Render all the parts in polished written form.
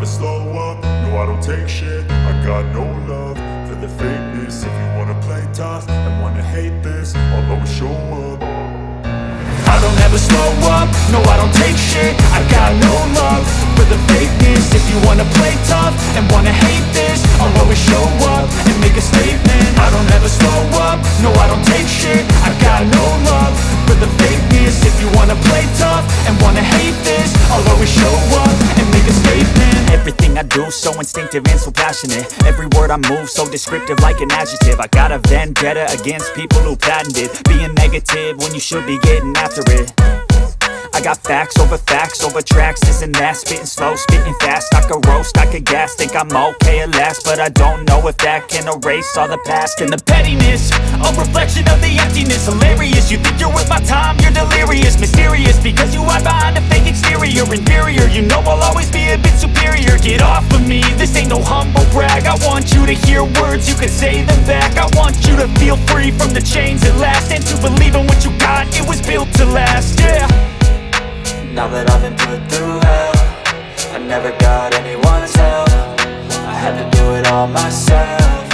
slow up, no I don't take shit. I got no love for the fakeness. If you wanna play tough and wanna hate this, I'll always show up. I don't ever slow up, no I don't take shit. I got no love for the fakeness. If you wanna play tough and wanna hate this, I'll always show up and make a statement. I don't ever slow up, no I don't take shit. I got no love for the fakeness. If you wanna play tough and wanna hate this, I'll always show up and make a statement. Everything I do so instinctive and so passionate. Every word I move so descriptive like an adjective. I got a vendetta against people who patented being negative when you should be getting after it. I got facts over tracks, this and that. Spitting slow, spitting fast, I could roast, I could gas. Think I'm okay at last, but I don't know if that can erase all the past. And the pettiness, a reflection of the emptiness. Hilarious, you think you're worth my time, you're delirious. Mysterious, because you hide behind a fake exterior. Inferior, you know I'll always be a bit superior. Get off of me, this ain't no humble brag. I want you to hear words, you can say them back. I want you to feel free from the chains at last, and to believe in what you got, it was built to last, yeah. Now that I've been put through hell, I never got anyone's help. I had to do it all myself.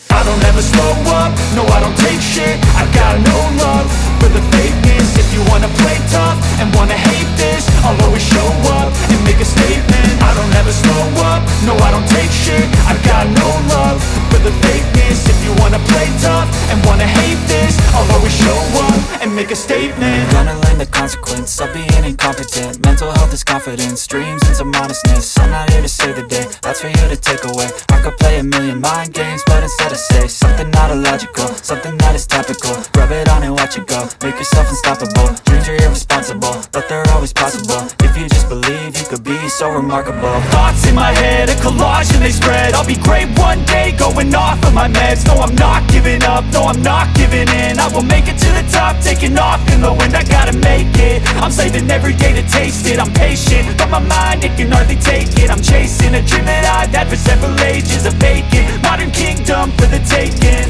I don't ever slow up, no I don't take shit. I got no love for the fakeness. If you wanna play tough and wanna hate this, I'll always show up and make a statement. I don't ever slow up, no I don't take shit. I got no love for the fakeness. If you wanna play tough and wanna hate this, I'll always show up and make a statement. Gonna learn the consequence of being incompetent. Mental health is confidence, dreams and some honestness. I'm not here to save the day, that's for you to take away. I could play a million mind games, but instead I say something not illogical, something that is topical. Rub it on and watch it go, make yourself unstoppable. Dreams are irresponsible, but they're always possible. If you just believe, you could be so remarkable. Thoughts in my head, a collage and they spread. I'll be great one day, going off of my meds. No, I'm not giving up, no, I'm not giving in. I will make it to the top, taking off in the wind. I gotta make it, I'm saving every day to taste it. I'm patient, but my mind, it can hardly take it. I'm chasing a dream that I've had for several ages. A vacant, modern kingdom for the taking.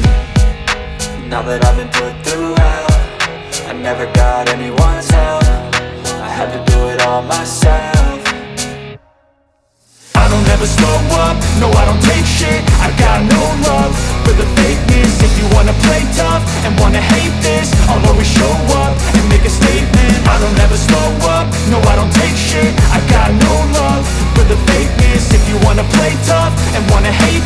Now that I've been put through hell, I never got anyone's help. I had to do it all myself. I don't ever slow up, no I don't take shit. I got no love for the fakeness. If you wanna play tough and wanna hate this, I'll always show up and make a statement. I don't ever slow up, no I don't take shit. I got no love for the fakeness. If you wanna play tough and wanna hate